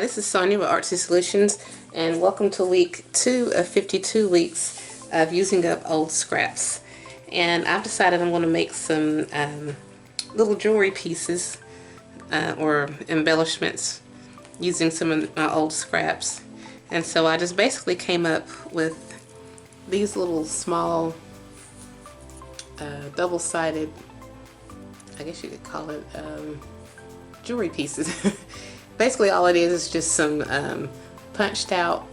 Hi, this is Sonya with Artsy Solutions, and welcome to week 2 of 52 weeks of using up old scraps. And I've decided I'm going to make some little jewelry pieces or embellishments using some of my old scraps. And so I just basically came up with these little small double-sided, I guess you could call it jewelry pieces. Basically all it is just some punched out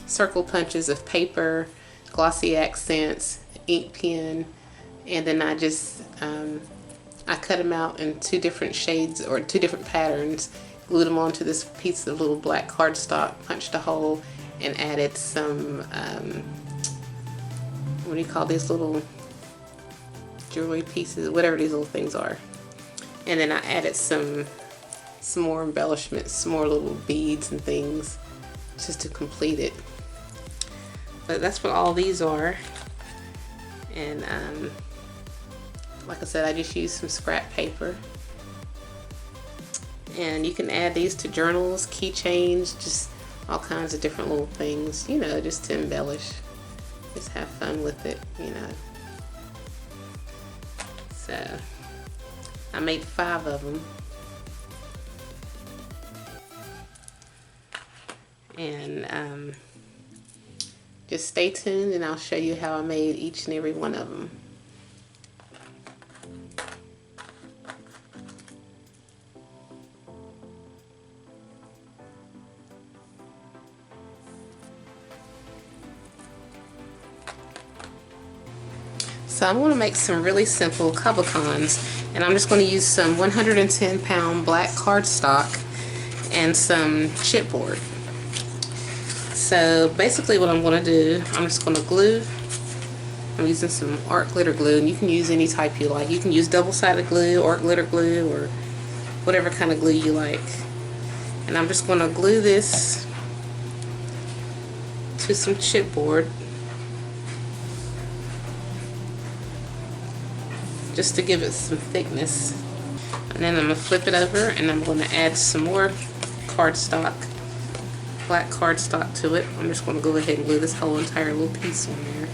circle punches of paper, glossy accents, ink pen, and then I just I cut them out in 2 different shades or 2 different patterns, glued them onto this piece of little black cardstock, punched a hole, and added some what do you call these little jewelry pieces, whatever these little things are. And then I added some more embellishments, some more little beads and things just to complete it. But that's what all these are. And like I said, I just used some scrap paper. And you can add these to journals, keychains, just all kinds of different little things, you know, just to embellish. Just have fun with it, you know. So I made 5 of them. And just stay tuned and I'll show you how I made each and every one of them. So I'm going to make some really simple cabochons, and I'm just going to use some 110-pound black cardstock and some chipboard. So basically what I'm going to do, I'm just going to glue. I'm using some art glitter glue, and you can use any type you like. You can use double-sided glue, art glitter glue, or whatever kind of glue you like. And I'm just going to glue this to some chipboard just to give it some thickness. And then I'm going to flip it over and I'm going to add some more cardstock, black cardstock to it. I'm just going to go ahead and glue this whole entire little piece on there.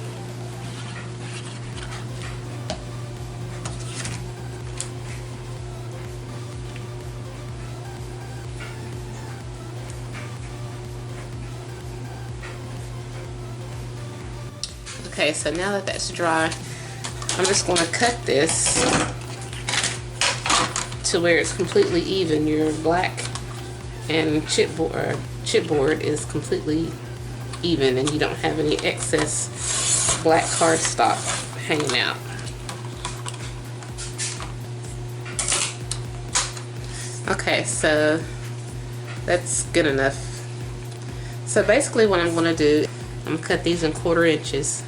Okay, so now that that's dry, I'm just going to cut this to where it's completely even. Your black and chipboard is completely even, and you don't have any excess black cardstock hanging out. Okay, so that's good enough. So basically what I'm going to do, I'm going to cut these in 1/4 inches.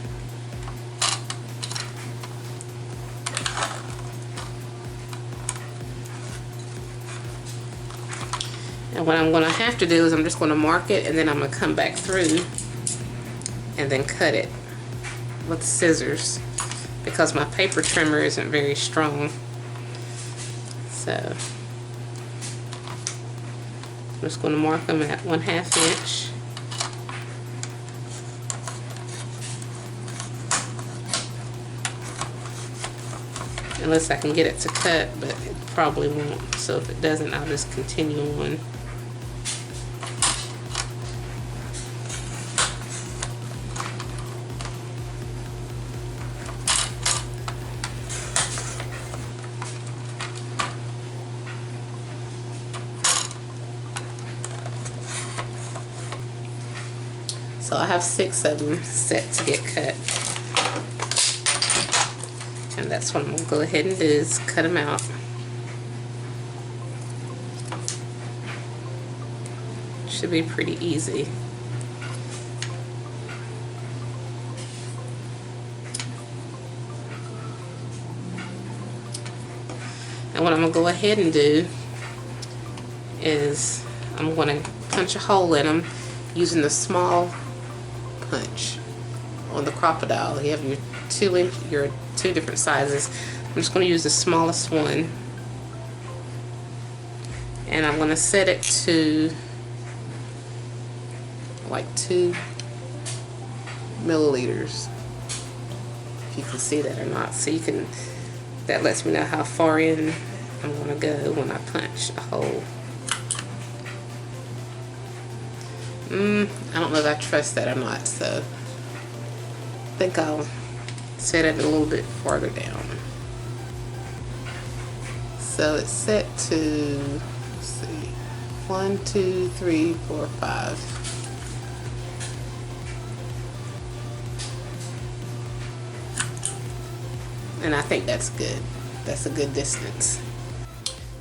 And what I'm going to have to do is I'm just going to mark it, and then I'm going to come back through and then cut it with scissors because my paper trimmer isn't very strong. So I'm just going to mark them at 1/2 inch. Unless I can get it to cut, but it probably won't. So if it doesn't, I'll just continue on. So I have 6 of them set to get cut. And that's what I'm going to go ahead and do, is cut them out. Should be pretty easy. And what I'm going to go ahead and do is I'm going to punch a hole in them using the small punch on the crocodile. You have your 2 different sizes. I'm just going to use the smallest one, and I'm going to set it to like 2 milliliters. If you can see that or not. So you can, that lets me know how far in I'm going to go when I punch a hole. I don't know if I trust that or not, so I think I'll set it a little bit farther down. So it's set to, let's see, 1, 2, 3, 4, 5. And I think that's good. That's a good distance.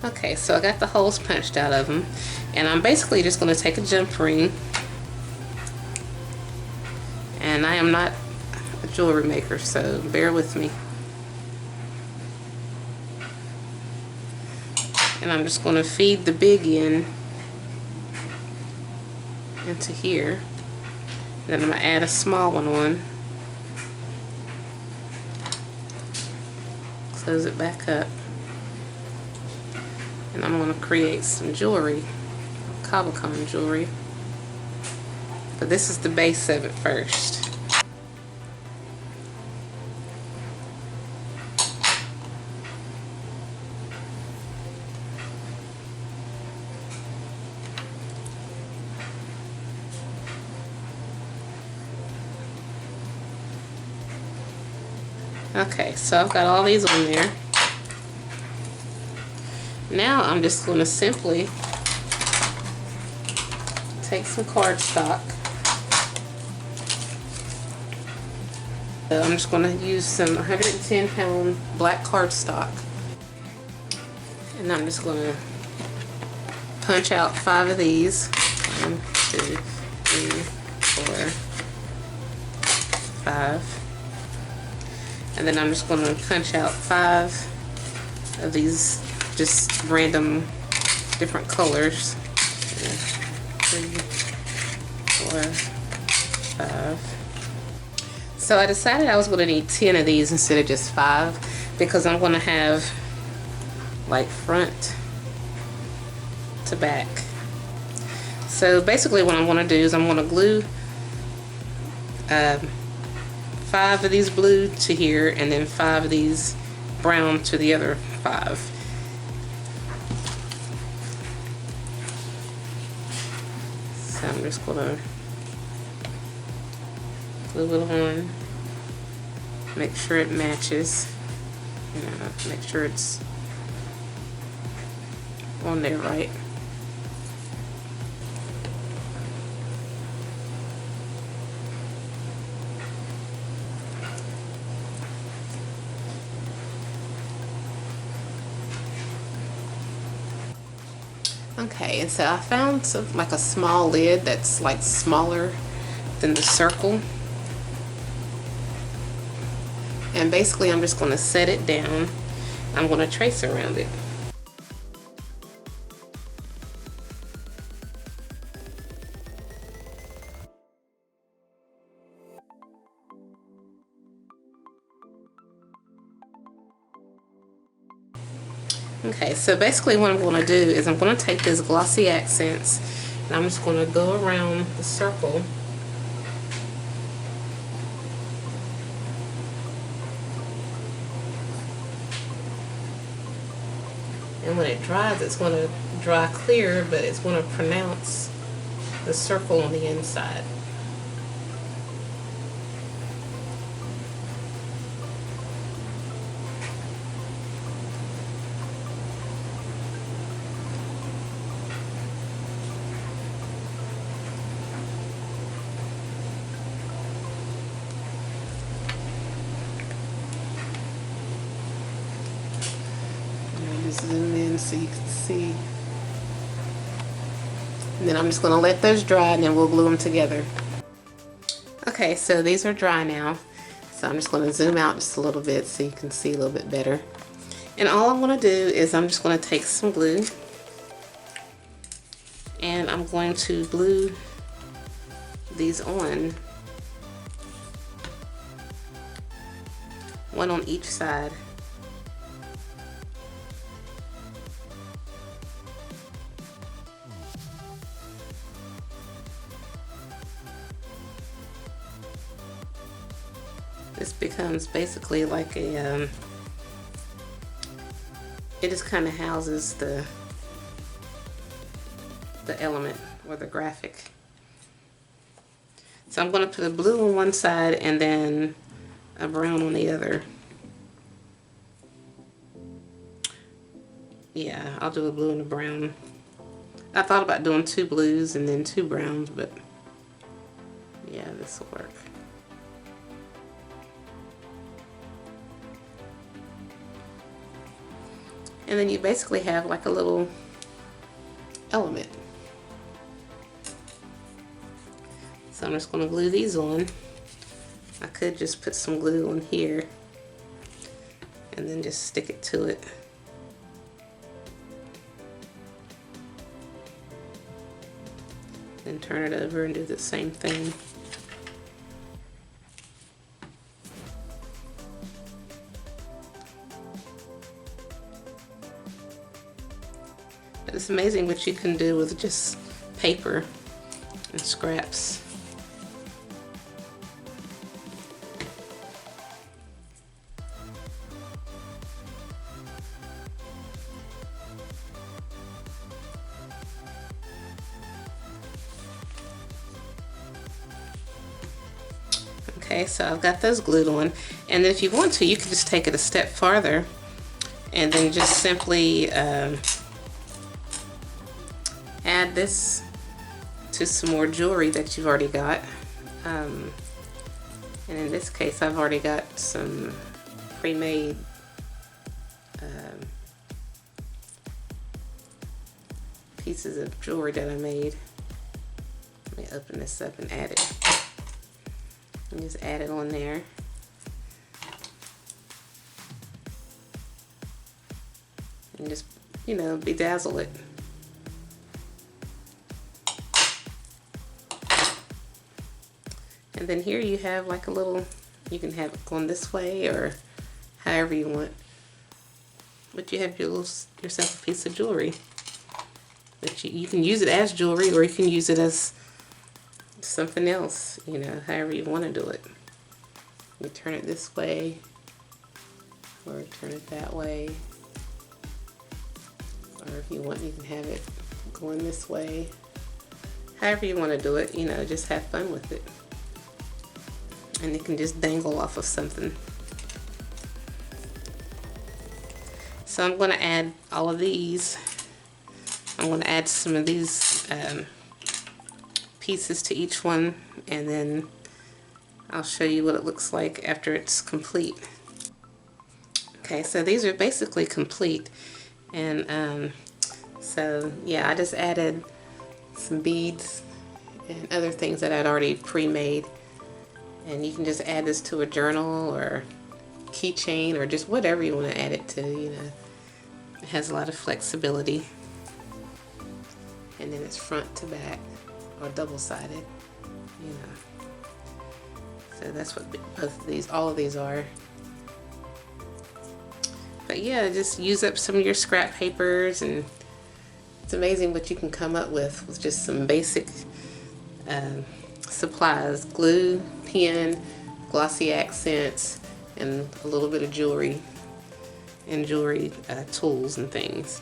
Okay, so I got the holes punched out of them, and I'm basically just going to take a jump ring, and I am not a jewelry maker, so bear with me. And I'm just going to feed the big end into here, then I'm going to add a small one on, close it back up, and I'm going to create some jewelry, cabochon jewelry, but this is the base of it first. Okay, so I've got all these on there. Now I'm just going to simply take some cardstock. So I'm just going to use some 110-pound black cardstock, and I'm just going to punch out 5 of these. 1, 2, 3, 4, 5. And then I'm just going to punch out 5 of these just random different colors. 3, 4, 5. So I decided I was going to need 10 of these instead of just 5, because I'm going to have like front to back. So basically what I'm going to do is I'm going to glue 5 of these blue to here, and then 5 of these brown to the other 5. So I'm just gonna glue it on, make sure it matches, make sure it's on there right. Okay, and so I found like a small lid that's like smaller than the circle, and basically I'm just going to set it down. I'm going to trace around it. Okay, so basically what I'm going to do is I'm going to take this glossy accents and I'm just going to go around the circle . And when it dries, it's going to dry clear, but it's going to pronounce the circle on the inside. Zoom in so you can see. And then I'm just going to let those dry and then we'll glue them together. Okay, so these are dry now. So I'm just going to zoom out just a little bit so you can see a little bit better. And all I'm going to do is I'm just going to take some glue and I'm going to glue these on, one on each side. this becomes basically like a, it just kind of houses the element or the graphic. So I'm going to put a blue on one side and then a brown on the other. Yeah, I'll do a blue and a brown. I thought about doing 2 blues and then 2 browns, but yeah, this will work. And then you basically have like a little element. So I'm just going to glue these on. I could just put some glue on here and then just stick it to it. Then turn it over and do the same thing. It's amazing what you can do with just paper and scraps. Okay, so I've got those glued on, and if you want to, you can just take it a step farther and then just simply add this to some more jewelry that you've already got. And in this case, I've already got some pre-made pieces of jewelry that I made. Let me open this up and add it. And just add it on there. And just, you know, bedazzle it. And then here you have like a little, you can have it going this way or however you want. But you have yourself a piece of jewelry. But you can use it as jewelry, or you can use it as something else, you know, however you want to do it. You turn it this way or turn it that way. Or if you want, you can have it going this way. However you want to do it, you know, just have fun with it. And it can just dangle off of something. So I'm going to add all of these. I'm going to add some of these pieces to each one, and then I'll show you what it looks like after it's complete. Okay, so these are basically complete, and so yeah, I just added some beads and other things that I'd already pre-made. And you can just add this to a journal or keychain or just whatever you want to add it to, you know. It has a lot of flexibility. And then it's front to back or double-sided, you know. So that's what both of these, all of these are. But yeah, just use up some of your scrap papers, and it's amazing what you can come up with just some basic supplies: glue, pen, glossy accents, and a little bit of jewelry and jewelry tools and things.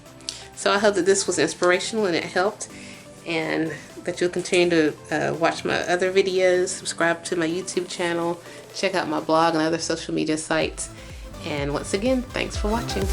So I hope that this was inspirational and it helped, and that you'll continue to watch my other videos, subscribe to my YouTube channel, check out my blog and other social media sites. And once again, thanks for watching.